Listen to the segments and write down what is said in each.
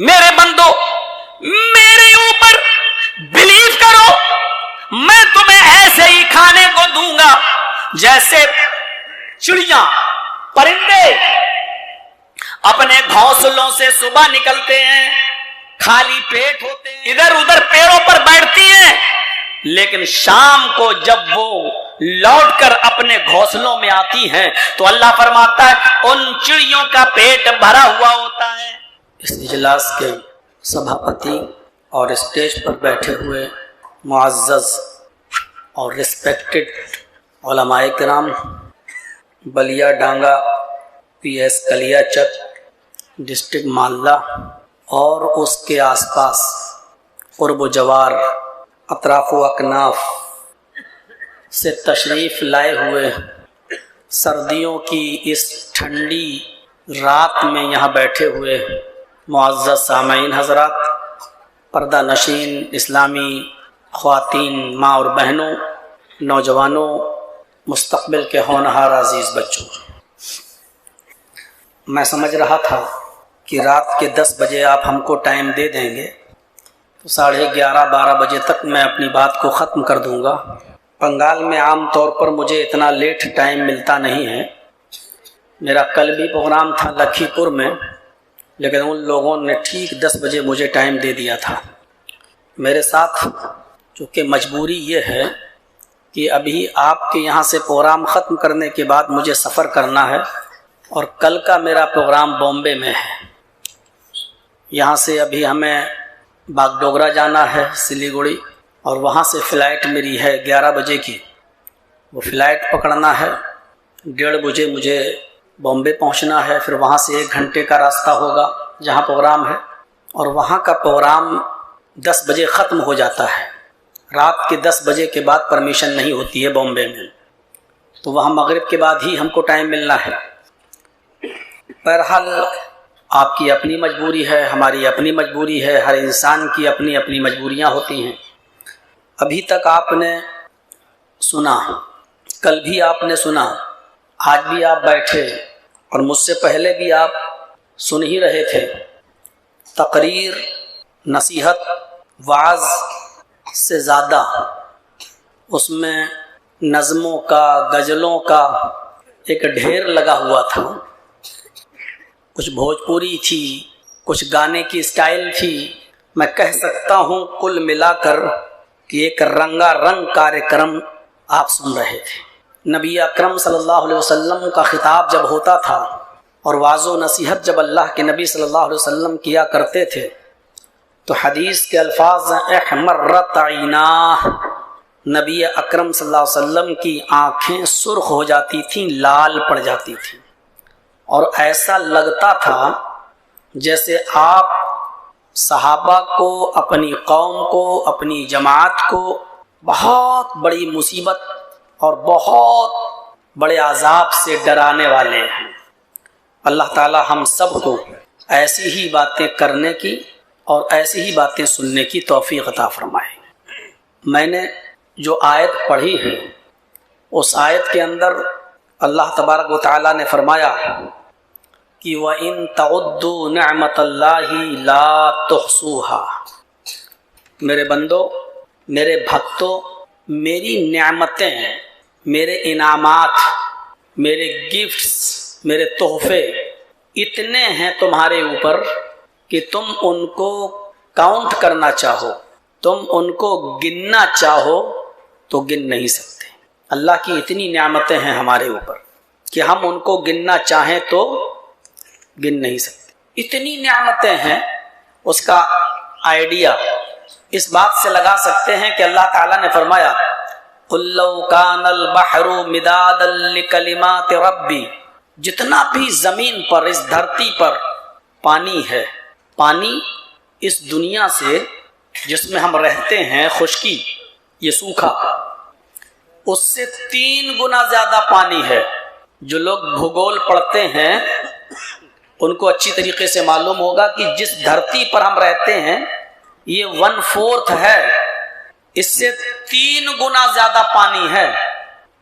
میرے بندو میرے اوپر بلیو کرو، میں تمہیں ایسے ہی کھانے کو دوں گا جیسے چڑیاں پرندے اپنے گھونسلوں سے صبح نکلتے ہیں، خالی پیٹ ہوتے ہیں، ادھر ادھر پیڑوں پر بیٹھتی ہیں، لیکن شام کو جب وہ لوٹ کر اپنے گھونسلوں میں آتی ہیں تو اللہ فرماتا ہے ان چڑیوں کا پیٹ بھرا ہوا ہوتا ہے۔ اس اجلاس کے سبھاپتی اور اسٹیج پر بیٹھے ہوئے معزز اور ریسپیکٹڈ علماء کرام، بلیا ڈانگا پی ایس کلیا چک ڈسٹرکٹ مالدہ اور اس کے آس پاس قرب و جوار اطراف و اکناف سے تشریف لائے ہوئے، سردیوں کی اس ٹھنڈی رات میں یہاں بیٹھے ہوئے معزز سامعین حضرات، پردہ نشین اسلامی خواتین، ماں اور بہنوں، نوجوانوں، مستقبل کے ہونہار عزیز بچوں، میں سمجھ رہا تھا کہ رات کے 10 بجے آپ ہم کو ٹائم دے دیں گے تو 11:30-12 بجے تک میں اپنی بات کو ختم کر دوں گا۔ بنگال میں عام طور پر مجھے اتنا لیٹ ٹائم ملتا نہیں ہے، میرا کل بھی پروگرام تھا لکھی پور میں، لیکن ان لوگوں نے ٹھیک 10 بجے مجھے ٹائم دے دیا تھا۔ میرے ساتھ چونکہ مجبوری یہ ہے کہ ابھی آپ کے یہاں سے پروگرام ختم کرنے کے بعد مجھے سفر کرنا ہے، اور کل کا میرا پروگرام بامبے میں ہے۔ یہاں سے ابھی ہمیں باگڈوگرا جانا ہے سلیگوڑی، اور وہاں سے فلائٹ میری ہے 11 بجے کی، وہ فلائٹ پکڑنا ہے، 1:30 بجے مجھے بامبے پہنچنا ہے، پھر وہاں سے 1 گھنٹے کا راستہ ہوگا جہاں پروگرام ہے، اور وہاں کا پروگرام 10 بجے ختم ہو جاتا ہے۔ رات کے 10 بجے کے بعد پرمیشن نہیں ہوتی ہے بامبے میں، تو وہاں مغرب کے بعد ہی ہم کو ٹائم ملنا ہے۔ بہرحال آپ کی اپنی مجبوری ہے، ہماری اپنی مجبوری ہے، ہر انسان کی اپنی اپنی مجبوریاں ہوتی ہیں۔ ابھی تک آپ نے سنا، کل بھی آپ نے سنا، آج بھی آپ بیٹھے اور مجھ سے پہلے بھی آپ سن ہی رہے تھے، تقریر، نصیحت، وعظ سے زیادہ اس میں نظموں کا، غزلوں کا ایک ڈھیر لگا ہوا تھا۔ کچھ بھوجپوری تھی، کچھ گانے کی سٹائل تھی، میں کہہ سکتا ہوں کل ملا کر کہ ایک رنگا رنگ کارکرم آپ سن رہے تھے۔ نبی اکرم صلی اللہ علیہ وسلم کا خطاب جب ہوتا تھا اور واعظ و نصیحت جب اللہ کے نبی صلی اللہ علیہ وسلم کیا کرتے تھے تو حدیث کے الفاظ احمرت عیناہ، نبی اکرم صلی اللہ علیہ وسلم کی آنکھیں سرخ ہو جاتی تھیں، لال پڑ جاتی تھیں، اور ایسا لگتا تھا جیسے آپ صحابہ کو، اپنی قوم کو، اپنی جماعت کو بہت بڑی مصیبت اور بہت بڑے عذاب سے ڈرانے والے ہیں۔ اللہ تعالی ہم سب کو ایسی ہی باتیں کرنے کی اور ایسی ہی باتیں سننے کی توفیق عطا فرمائے۔ میں نے جو آیت پڑھی ہے اس آیت کے اندر اللہ تبارک و تعالی نے فرمایا کہ وَإِن تَعُدُّوا نِعْمَةَ اللَّهِ لَا تُحْصُوهَا، میرے بندو، میرے بھکتو، میری نعمتیں، میرے انعامات، میرے گفٹس، میرے تحفے اتنے ہیں تمہارے اوپر کہ تم ان کو کاؤنٹ کرنا چاہو، تم ان کو گننا چاہو تو گن نہیں سکتے۔ اللہ کی اتنی نعمتیں ہیں ہمارے اوپر کہ ہم ان کو گننا چاہیں تو گن نہیں سکتے، اتنی نعمتیں ہیں۔ اس کا آئیڈیا اس بات سے لگا سکتے ہیں کہ اللہ تعالیٰ نے فرمایا قُل لَوْ كَانَ الْبَحْرُ مِدَادًا لِكَلِمَاتِ رَبِّي، جتنا بھی زمین پر، اس دھرتی پر پانی ہے، پانی اس دنیا سے جس میں ہم رہتے ہیں، خشکی، یہ سوکھا، اس سے 3 گنا زیادہ پانی ہے۔ جو لوگ بھگول پڑھتے ہیں ان کو اچھی طریقے سے معلوم ہوگا کہ جس دھرتی پر ہم رہتے ہیں یہ 1/4 ہے، اس سے 3 گنا زیادہ پانی ہے۔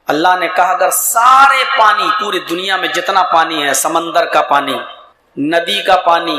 اللہ نے کہا اگر سارے پانی، پوری دنیا میں جتنا پانی ہے، سمندر کا پانی، ندی کا پانی،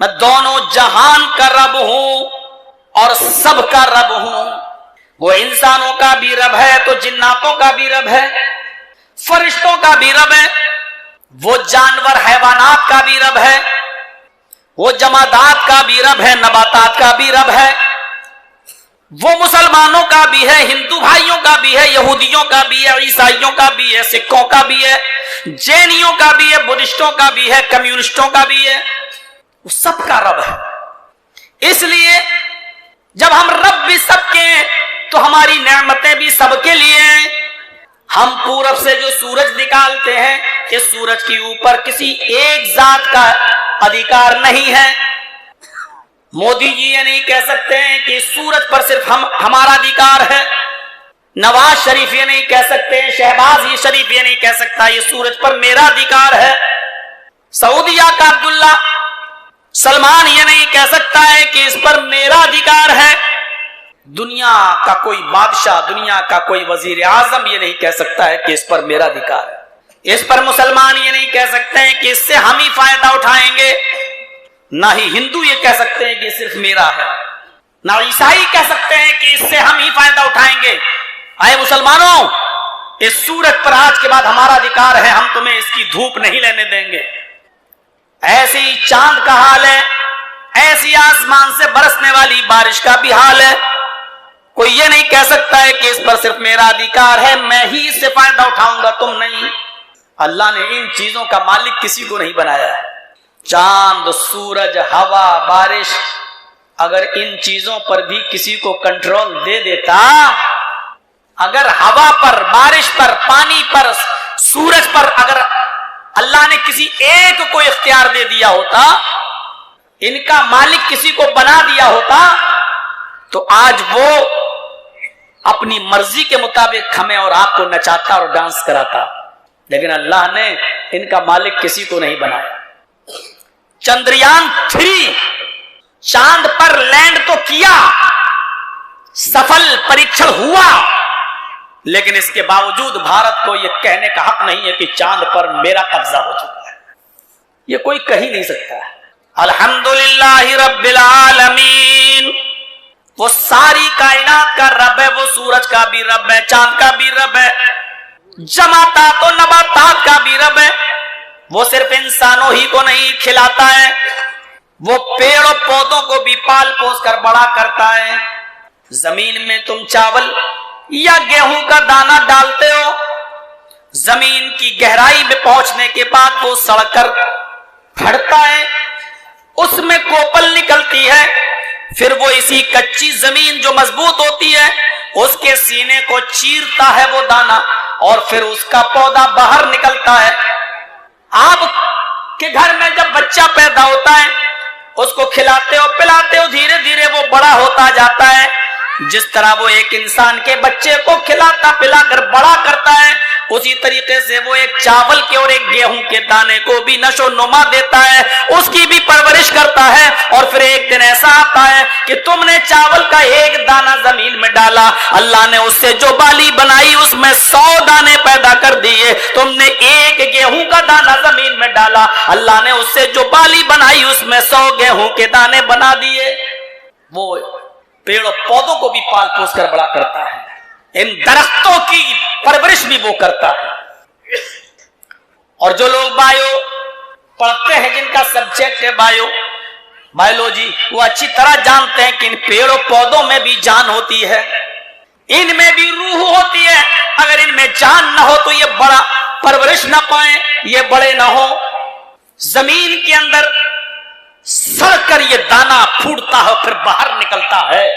میں دونوں جہان کا رب ہوں اور سب کا رب ہوں. وہ انسانوں کا بھی رب ہے تو جناتوں کا بھی رب ہے, فرشتوں کا بھی رب ہے, وہ جانور حیوانات کا بھی رب ہے, وہ جمادات کا بھی رب ہے, نباتات کا بھی رب ہے, وہ مسلمانوں کا بھی ہے, ہندو بھائیوں کا بھی ہے, یہودیوں کا بھی ہے, عیسائیوں کا بھی ہے, سکھوں کا بھی ہے, جینیوں کا بھی ہے, بدھسٹوں کا بھی ہے, کمیونسٹوں کا بھی ہے. وہ سب کا رب ہے. اس لیے جب ہم رب بھی سب کے ہیں تو ہماری نعمتیں بھی سب کے لیے ہیں. ہم پورب سے جو سورج نکالتے ہیں, اس سورج کے اوپر کسی ایک ذات کا ادھیکار نہیں ہے. مودی جی یہ نہیں کہہ سکتے ہیں کہ سورج پر صرف ہمارا ادھیکار ہے. نواز شریف یہ نہیں کہہ سکتے ہیں, شہباز یہ شریف یہ نہیں کہہ سکتا یہ سورج پر میرا ادھیکار ہے. سعودیہ کا عبداللہ سلمان یہ نہیں کہہ سکتا ہے کہ اس پر میرا ادھیکار ہے. دنیا کا کوئی بادشاہ, دنیا کا کوئی وزیر اعظم یہ نہیں کہہ سکتا ہے کہ اس پر میرا ادھیکار ہے. اس پر مسلمان یہ نہیں کہہ سکتے ہیں کہ اس سے ہم ہی فائدہ اٹھائیں گے. نہ ہی ہندو یہ کہہ سکتے ہیں کہ یہ صرف میرا ہے, نہ عیسائی کہہ سکتے ہیں کہ اس سے ہم ہی فائدہ اٹھائیں گے. آئے مسلمانوں, اس سورج پر آج کے بعد ہمارا ادھیکار ہے, ہم تمہیں اس کی دھوپ نہیں لینے دیں گے. ایسی چاند کا حال ہے, ایسی آسمان سے برسنے والی بارش کا بھی حال ہے. کوئی یہ نہیں کہہ سکتا ہے کہ اس پر صرف میرا ادھیکار ہے, میں ہی اس سے فائدہ اٹھاؤں گا, تم نہیں. اللہ نے ان چیزوں کا مالک کسی کو نہیں بنایا ہے. چاند, سورج, ہوا, بارش, اگر ان چیزوں پر بھی کسی کو کنٹرول دے دیتا, اگر ہوا پر, بارش پر, پانی پر, سورج پر اگر اللہ نے کسی ایک کو اختیار دے دیا ہوتا, ان کا مالک کسی کو بنا دیا ہوتا, تو آج وہ اپنی مرضی کے مطابق ہمیں اور آپ کو نچاتا اور ڈانس کراتا. لیکن اللہ نے ان کا مالک کسی کو نہیں بنایا. چندریان 3 چاند پر لینڈ تو کیا, سفل پریکشن ہوا, لیکن اس کے باوجود بھارت کو یہ کہنے کا حق نہیں ہے کہ چاند پر میرا قبضہ ہو چکا ہے. یہ کوئی کہہ نہیں سکتا ہے. الحمدللہ رب العالمین, وہ ساری کائنات کا رب ہے, وہ سورج کا بھی رب ہے, چاند کا بھی رب ہے, جمادات و نباتات کا بھی رب ہے. وہ صرف انسانوں ہی کو نہیں کھلاتا ہے, وہ پیڑ و پودوں کو بھی پال پوس کر بڑا کرتا ہے. زمین میں تم چاول یا گیہوں کا دانہ ڈالتے ہو, زمین کی گہرائی میں پہنچنے کے بعد وہ سڑ کر پھٹتا ہے, اس میں کوپل نکلتی ہے, پھر وہ اسی کچی زمین جو مضبوط ہوتی ہے اس کے سینے کو چیرتا ہے وہ دانہ, اور پھر اس کا پودا باہر نکلتا ہے. آپ کے گھر میں جب بچہ پیدا ہوتا ہے اس کو کھلاتے ہو پلاتے ہو, دھیرے دھیرے وہ بڑا ہوتا جاتا ہے. جس طرح وہ ایک انسان کے بچے کو کھلاتا پلا کر بڑا کرتا ہے, اسی طریقے سے وہ ایک چاول کے اور ایک گیہوں کے دانے کو بھی نشو نما دیتا ہے, اس کی بھی پرورش کرتا ہے. اور پھر ایک دن ایسا آتا ہے کہ تم نے چاول کا ایک دانہ زمین میں ڈالا, اللہ نے اس سے جو بالی بنائی اس میں 100 دانے پیدا کر دیے. تم نے ایک گیہوں کا دانہ زمین میں ڈالا, اللہ نے اس سے جو بالی بنائی اس میں 100 گیہوں کے دانے بنا دیے. وہ پیڑ و پودوں کو بھی پال پوس کر بڑا کرتا ہے, ان درختوں کی پرورش بھی وہ کرتا ہے. اور جو لوگ بایو پڑھتے ہیں, جن کا سبجیکٹ ہے بایولوجی, وہ اچھی طرح جانتے ہیں کہ ان پیڑ و پودوں میں بھی جان ہوتی ہے, ان میں بھی روح ہوتی ہے. اگر ان میں جان نہ ہو تو یہ بڑا پرورش نہ پائیں, یہ بڑے نہ ہو. زمین کے اندر سڑ کر یہ دانہ پھوٹتا ہے, پھر باہر نکلتا ہے.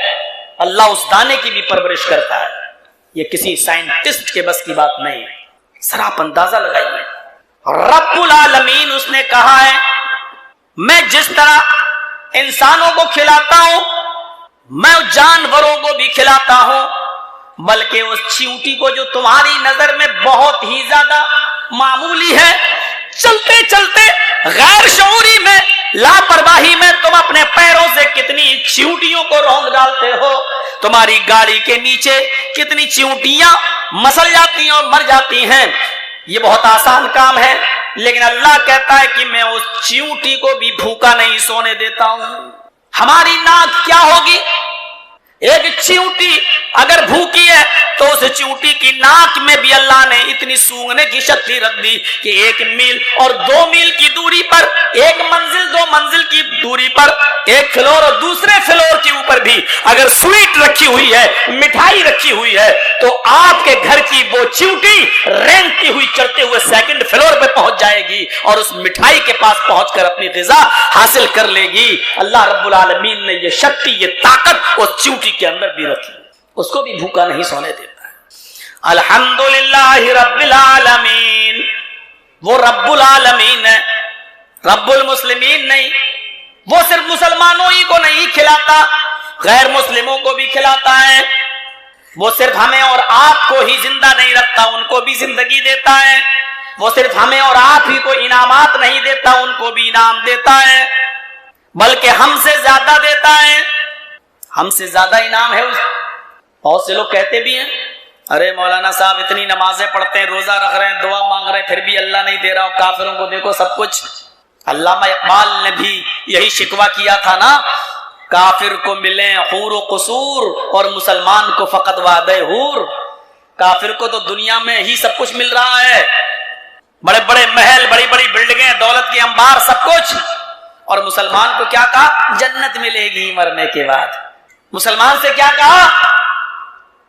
اللہ اس دانے کی بھی پرورش کرتا ہے. یہ کسی سائنٹسٹ کے بس کی بات نہیں ہے. ذرا آپ اندازہ لگائیے, رب العالمین اس نے کہا ہے میں جس طرح انسانوں کو کھلاتا ہوں میں جانوروں کو بھی کھلاتا ہوں, بلکہ اس چیونٹی کو جو تمہاری نظر میں بہت ہی زیادہ معمولی ہے, چلتے چلتے غیر شعوری میں, لاپرواہی میں تم اپنے پیروں سے کتنی چیونٹیوں کو روند ڈالتے ہو. تمہاری گاڑی کے نیچے کتنی چیونٹیاں مسل جاتی ہیں اور مر جاتی ہیں. یہ بہت آسان کام ہے. لیکن اللہ کہتا ہے کہ میں اس چیونٹی کو بھی بھوکا نہیں سونے دیتا ہوں۔ ہماری ناک کیا ہوگی؟ ایک چیونٹی اگر بھوکی ہے تو اس چیونٹی کی ناک میں بھی اللہ نے اتنی سونگنے کی شکتی رکھ دی کہ 1 میل اور 2 میل کی دوری پر، 1 منزل 2 منزل کی دوری پر، 1 فلور اور دوسرے فلور کے اوپر بھی اگر سویٹ رکھی ہوئی ہے، مٹھائی رکھی ہوئی ہے، تو آپ کے گھر کی وہ چیونٹی رینگتی ہوئی چڑھتے ہوئے 2nd فلور پہ پہنچ جائے گی اور اس مٹھائی کے پاس پہنچ کر اپنی غذا حاصل کر لے گی۔ اللہ رب العالمین نے یہ شکتی، یہ طاقت اس چیونٹی کے اندر بھی رکھی، اس کو بھی بھوکا نہیں سونے دیتا ہے۔ الحمدللہ رب العالمین، وہ رب العالمین ہے، رب المسلمین نہیں۔ وہ صرف مسلمانوں ہی کو نہیں کھلاتا، غیر مسلموں کو بھی کھلاتا ہے۔ وہ صرف ہمیں اور آپ کو ہی زندہ نہیں رکھتا، ان کو بھی زندگی دیتا ہے۔ وہ صرف ہمیں اور آپ ہی کو انعامات نہیں دیتا، ان کو بھی انعام دیتا ہے، بلکہ ہم سے زیادہ دیتا ہے، ہم سے زیادہ انعام ہے۔ بہت سے لوگ کہتے بھی ہیں، ارے مولانا صاحب اتنی نمازیں پڑھتے ہیں، روزہ رکھ رہے ہیں، دعا مانگ رہے ہیں، پھر بھی اللہ نہیں دے رہا، کافروں کو دیکھو سب کچھ۔ علامہ اقبال نے بھی یہی شکوہ کیا تھا نا، کافر کو ملیں حور و قصور اور مسلمان کو فقط وعدہ حور۔ کافر کو تو دنیا میں ہی سب کچھ مل رہا ہے، بڑے بڑے محل، بڑی بڑی بلڈنگیں، دولت کے انبار، سب کچھ، اور مسلمان کو کیا کہا؟ جنت ملے گی مرنے کے بعد۔ مسلمان سے کیا کہا؟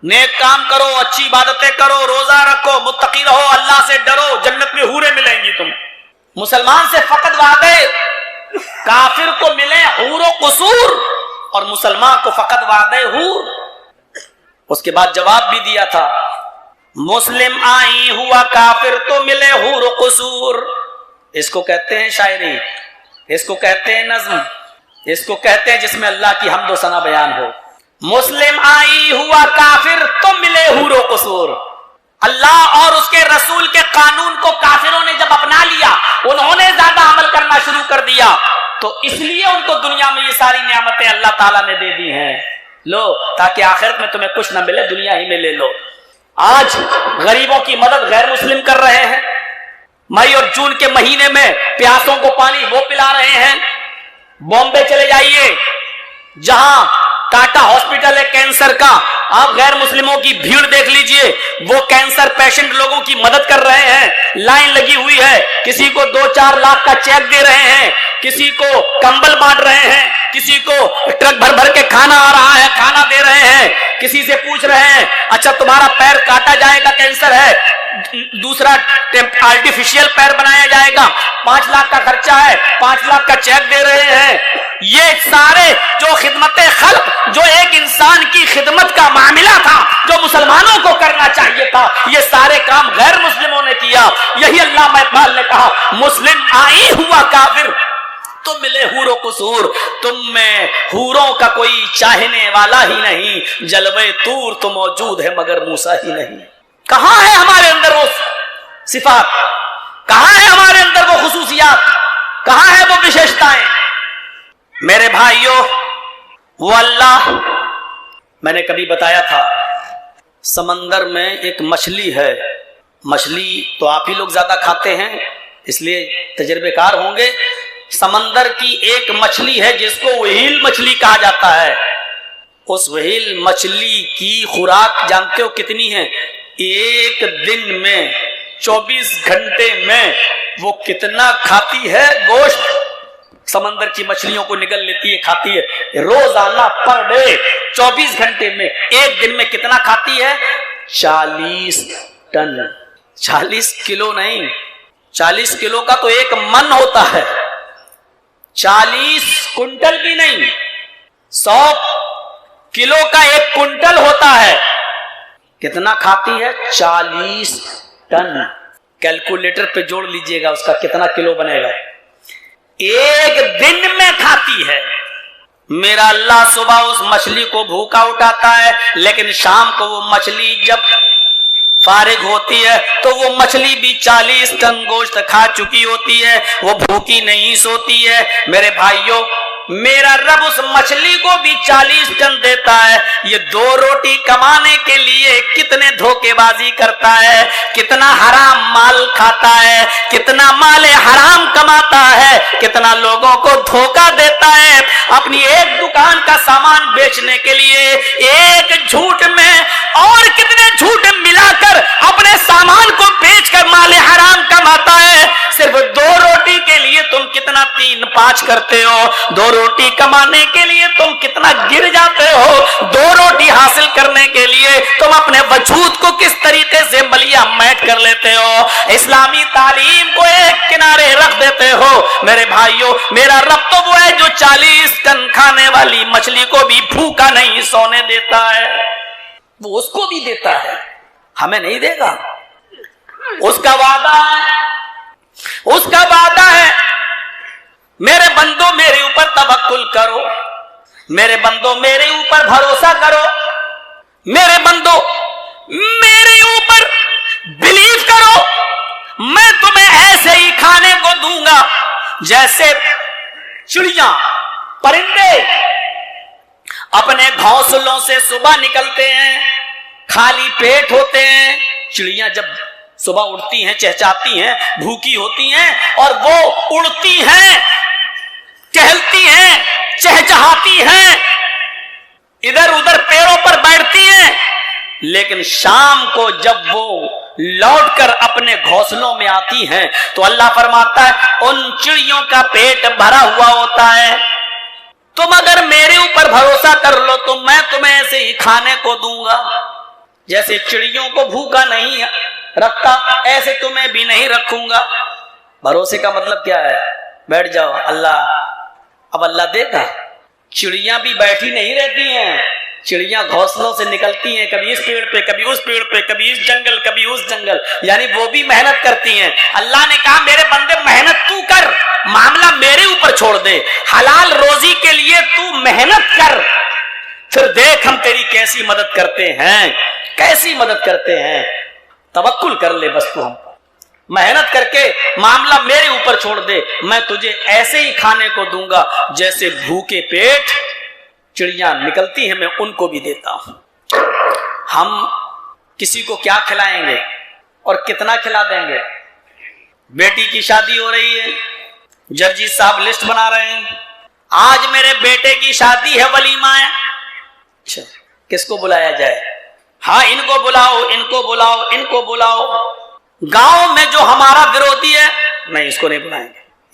نیک کام کرو، اچھی عبادتیں کرو، روزہ رکھو، متقی رہو، اللہ سے ڈرو، جنت میں حوریں ملیں گی تم۔ مسلمان سے فقط وعدے، کافر کو ملے حور و قصور اور مسلمان کو فقط وعدے حور۔ اس کے بعد جواب بھی دیا تھا، مسلم آئی ہوا کافر تو ملے حور و قصور۔ اس کو کہتے ہیں شاعری، اس کو کہتے ہیں نظم، اس کو کہتے ہیں جس میں اللہ کی حمد و ثنا بیان ہو۔ مسلم آئی ہوا کافر تو ملے حور و قصور۔ اللہ اور اس کے رسول کے قانون کو کافروں نے جب اپنا لیا، انہوں نے زیادہ عمل کرنا شروع کر دیا، تو اس لیے ان کو دنیا میں یہ ساری نعمتیں اللہ تعالیٰ نے دے دی ہیں، لو تاکہ آخرت میں تمہیں کچھ نہ ملے، دنیا ہی میں لے لو۔ آج غریبوں کی مدد غیر مسلم کر رہے ہیں، مئی اور جون کے مہینے میں پیاسوں کو پانی وہ پلا رہے ہیں۔ بامبے چلے جائیے، جہاں ٹاٹا ہاسپٹل ہے کینسر کا، آپ غیر مسلموں کی بھیڑ دیکھ لیجئے، وہ کینسر پیشنٹ لوگوں کی مدد کر رہے ہیں، لائن لگی ہوئی ہے، کسی کو 2-4 لاکھ کا چیک دے رہے ہیں، کسی کو کمبل بانٹ رہے ہیں، کسی کو ٹرک بھر بھر کے کھانا آ رہا ہے، کھانا دے رہے ہیں، کسی سے پوچھ رہے ہیں اچھا تمہارا پیر کاٹا جائے گا، کینسر ہے، دوسرا آرٹیفیشل پیر بنایا جائے گا، 5 لاکھ کا خرچہ ہے، 5 لاکھ کا چیک دے رہے ہیں۔ یہ سارے جو خدمت خلق، جو ایک انسان کی خدمت کا معاملہ تھا، جو مسلمانوں کو کرنا چاہیے تھا، یہ سارے کام غیر مسلموں نے کیا۔ یہی علامہ اقبال نے کہا، مسلم آئی ہوا کافر تو ملے حور و قصور۔ تم میں حوروں کا کوئی چاہنے والا ہی نہیں، جلوے طور تو موجود ہے مگر موسیٰ ہی نہیں۔ کہاں ہے ہمارے اندر وہ صفات؟ کہاں ہے ہمارے اندر وہ خصوصیات؟ کہاں ہے وہ وشیشتائیں؟ میرے بھائیوں، وہ اللہ، میں نے کبھی بتایا تھا، سمندر میں ایک مچھلی ہے، مچھلی تو آپ ہی لوگ زیادہ کھاتے ہیں اس لیے تجربے کار ہوں گے۔ سمندر کی ایک مچھلی ہے جس کو وہیل مچھلی کہا جاتا ہے۔ اس وہیل مچھلی کی خوراک جانتے ہو کتنی ہے؟ ایک دن میں 24 گھنٹے میں وہ کتنا کھاتی ہے گوشت؟ سمندر کی مچھلیوں کو نگل لیتی ہے، کھاتی ہے روزانہ، پر ڈے، 24 گھنٹے میں، ایک دن میں کتنا کھاتی ہے؟ 40 ٹن۔ 40 کلو نہیں، 40 کلو کا تو ایک من ہوتا ہے، 40 کنٹل بھی نہیں، 100 کلو کا ایک کنٹل ہوتا ہے۔ کتنا کھاتی ہے؟ 40 ٹن۔ کیلکولیٹر پہ جوڑ لیجئے گا اس کا کتنا کلو بنے گا، ایک دن میں کھاتی ہے۔ میرا اللہ صبح اس مچھلی کو بھوکا اٹھاتا ہے، لیکن شام کو وہ مچھلی جب فارغ ہوتی ہے تو وہ مچھلی بھی 40 ٹن گوشت کھا چکی ہوتی ہے، وہ بھوکی نہیں سوتی ہے۔ میرے بھائیوں، میرا رب اس مچھلی کو بھی 40 ٹن دیتا ہے. یہ 2 روٹی کمانے کے لیے کتنے دھوکے بازی کرتا ہے, کتنا حرام مال کھاتا ہے, کتنا مال حرام کماتا ہے, کتنا لوگوں کو دھوکہ دیتا ہے. اپنی ایک دکان کا سامان بیچنے کے لیے ایک جھوٹ میں اور کتنے جھوٹ ملا کر اپنے سامان کو بیچ کر مال حرام کماتا ہے. صرف 2 روٹی کے لیے تم کتنا 3-5 کرتے ہو, 2 روٹی کمانے کے لیے تم کتنا گر جاتے ہو, 2 روٹی حاصل کرنے کے لیے تم اپنے وجود کو کس طریقے سے ملیا میٹ کر لیتے ہو, اسلامی تعلیم کو ایک کنارے رکھ دیتے ہو. میرے بھائیوں, میرا رب تو وہ ہے جو 40 ٹن کھانے والی مچھلی کو بھی بھوکا نہیں سونے دیتا ہے. وہ اس کو بھی دیتا ہے, ہمیں نہیں دے گا. اس کا وعدہ ہے, اس کا وعدہ ہے, میرے بندوں میرے اوپر توکل کرو, میرے بندوں میرے اوپر بھروسہ کرو, میرے بندوں میرے اوپر بلیو کرو, میں تمہیں ایسے ہی کھانے کو دوں گا جیسے چڑیاں پرندے اپنے گھونسلوں سے صبح نکلتے ہیں, خالی پیٹ ہوتے ہیں. چڑیاں جب صبح اڑتی ہیں, چہچاتی ہیں, بھوکی ہوتی ہیں, اور وہ اڑتی ہیں, ٹہلتی ہیں, چہچہاتی ہیں, ادھر ادھر پیڑوں پر بیٹھتی ہیں. لیکن شام کو جب وہ لوٹ کر اپنے گھونسلوں میں آتی ہیں تو اللہ فرماتا ہے ان چڑیوں کا پیٹ بھرا ہوا ہوتا ہے. تم اگر میرے اوپر بھروسہ کر لو تو میں تمہیں ایسے ہی کھانے کو دوں گا. جیسے چڑیوں کو بھوکا نہیں رکھتا ایسے تمہیں بھی نہیں رکھوں گا. بھروسے کا مطلب کیا ہے؟ بیٹھ جاؤ, اللہ اب اللہ دے گا. چڑیاں بھی بیٹھی نہیں رہتی ہیں, چڑیاں گھونسلوں سے نکلتی ہیں, کبھی اس پیڑ پہ, کبھی اس پیڑ پہ, کبھی اس جنگل, کبھی اس جنگل, یعنی وہ بھی محنت کرتی ہیں. اللہ نے کہا میرے بندے محنت تو کر, معاملہ میرے اوپر چھوڑ دے, حلال روزی کے لیے تو محنت کر, پھر دیکھ ہم تیری کیسی مدد کرتے ہیں, کیسی مدد کرتے ہیں. توکل کر لے بس تو ہم پر, محنت کر کے معاملہ میرے اوپر چھوڑ دے, میں تجھے ایسے ہی کھانے کو دوں گا جیسے بھوکے پیٹ چڑیاں نکلتی ہیں, میں ان کو بھی دیتا ہوں. ہم کسی کو کیا کھلائیں گے اور کتنا کھلا دیں گے؟ بیٹی کی شادی ہو رہی ہے, جرجی صاحب لسٹ بنا رہے ہیں, آج میرے بیٹے کی شادی ہے, ولیمہ ہے, اچھا کس کو بلایا جائے؟ ہاں ان کو بلاؤ, ان کو بلاؤ, ان کو بلاؤ. گاؤں میں جو ہمارا ورودھی ہے, نہیں اس کو نہیں بلائیں گے,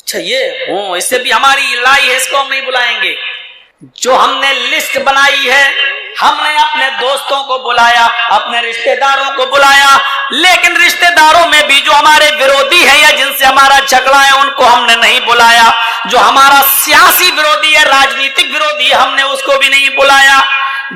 اچھا یہ اس سے بھی ہماری لڑائی ہے, اس کو ہم نہیں بلائیں گے. جو ہم نے لسٹ بنائی ہے, ہم نے اپنے دوستوں کو بلایا, اپنے رشتہ داروں کو بلایا, لیکن رشتہ داروں میں بھی جو ہمارے ورودھی ہیں یا جن سے ہمارا جھگڑا ہے ان کو ہم نے نہیں بلایا. جو ہمارا سیاسی ورودھی ہے, راجنیتک ورودھی ہے, ہم نے اس کو بھی نہیں بلایا.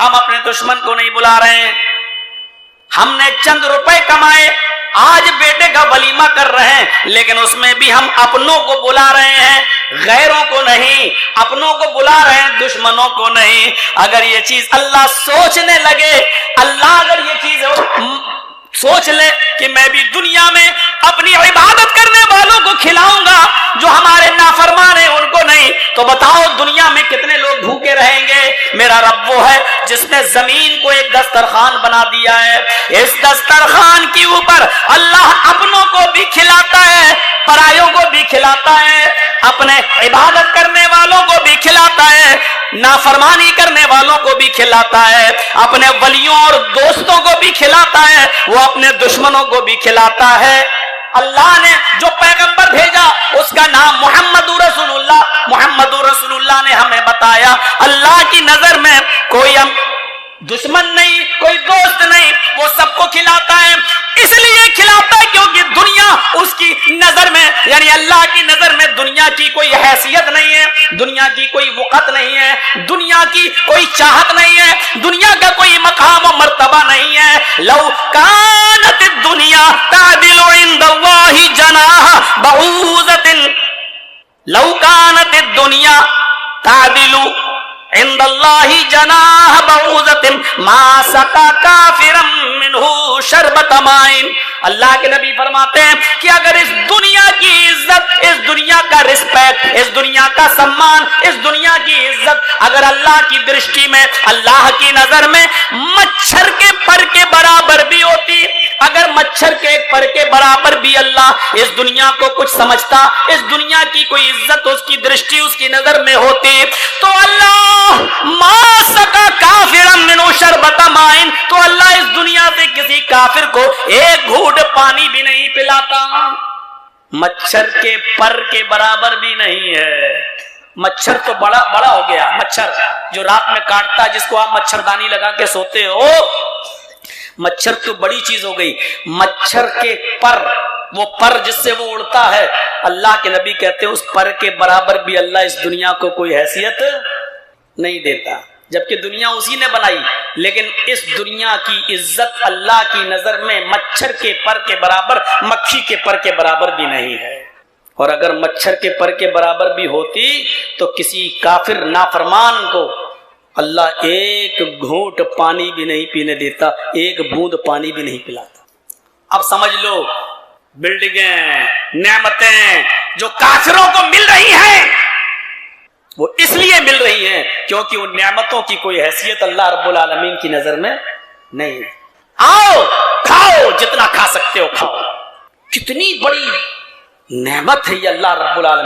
ہم اپنے دشمن کو نہیں بلا رہے ہیں. ہم نے چند روپے کمائے, آج بیٹے کا ولیمہ کر رہے ہیں, لیکن اس میں بھی ہم اپنوں کو بلا رہے ہیں, غیروں کو نہیں. اپنوں کو بلا رہے ہیں, دشمنوں کو نہیں. اگر یہ چیز اللہ سوچنے لگے, اللہ اگر یہ چیز سوچ لے کہ میں بھی دنیا میں اپنی عبادت کرنے والوں کو کھلاؤں گا, جو ہمارے نافرمان ہیں ان کو نہیں, تو بتاؤ دنیا میں کتنے لوگ بھوکے رہیں گے. میرا رب وہ ہے جس نے زمین کو ایک دسترخوان بنا دیا ہے, اس دسترخوان کے اوپر اللہ اپنوں کو بھی کھلاتا ہے, پرایوں کو بھی کھلاتا ہے, اپنے عبادت کرنے والوں کو بھی کھلاتا ہے, نافرمانی کرنے والوں کو بھی کھلاتا ہے, اپنے ولیوں اور دوستوں کو بھی کھلاتا ہے, وہ اپنے دشمنوں کو بھی کھلاتا ہے. اللہ نے جو پیغمبر بھیجا اس کا نام محمد رسول اللہ, محمد رسول اللہ نے ہمیں بتایا اللہ کی نظر میں کوئی دشمن نہیں, کوئی دوست نہیں, وہ سب کو کھلاتا ہے. اس لیے کھلاتا ہے کیونکہ دنیا اس کی نظر میں, یعنی اللہ کی نظر میں دنیا کی کوئی حیثیت نہیں ہے, دنیا کی کوئی وقت نہیں ہے, دنیا کی کوئی چاہت نہیں ہے, دنیا کا کوئی مقام و مرتبہ نہیں ہے. لو کانت الدنیا تعدل عند اللہ جناح بعوضۃ, لو کانت الدنیا تعدل عند اللہ جناح بعوضۃ ما سقى کافرا منہ شربۃ ماء. اللہ کے نبی فرماتے ہیں کہ اگر اس دنیا کی عزت، اس دنیا کا رسپیکٹ، اس دنیا کا سمان، اس دنیا کی عزت اگر اللہ کی درشٹی میں، اللہ کی نظر میں مچھر کے پر کے برابر بھی ہوتی، اگر مچھر کے ایک پر کے برابر بھی اللہ اس دنیا کو کچھ سمجھتا، اس دنیا کی کوئی عزت اس کی درشٹی اس کی نظر میں ہوتی، تو اللہ ما سقى کافرا منہ شربۃ ماء، تو اللہ اس دنیا سے کسی کافر کو ایک گھونٹ پانی بھی نہیں پلاتا. مچھر کے پر کے برابر بھی نہیں ہے. مچھر تو بڑا ہو گیا، مچھر جو رات میں کاٹتا، جس کو آپ مچھردانی لگا کے سوتے ہو، مچھر تو بڑی چیز ہو گئی. مچھر کے پر، وہ پر جس سے وہ اڑتا ہے، اللہ کے نبی کہتے ہیں اس پر کے برابر بھی اللہ اس دنیا کو کوئی حیثیت نہیں دیتا، جبکہ دنیا اسی نے بنائی. لیکن اس دنیا کی عزت اللہ کی نظر میں مچھر کے پر کے برابر، مکھی کے پر کے برابر بھی نہیں ہے. اور اگر مچھر کے پر کے برابر بھی ہوتی تو کسی کافر نافرمان کو اللہ ایک گھونٹ پانی بھی نہیں پینے دیتا، ایک بوند پانی بھی نہیں پلاتا. اب سمجھ لو، بلڈنگیں، نعمتیں جو کافروں کو مل رہی ہیں وہ اس لیے مل رہی ہیں کیونکہ ان نعمتوں کی کوئی حیثیت اللہ رب العالمین کی نظر میں نہیں. آؤ کھاؤ، جتنا کھا سکتے ہو کھاؤ. کتنی بڑی نعمت ہے یہ اللہ رب العالمین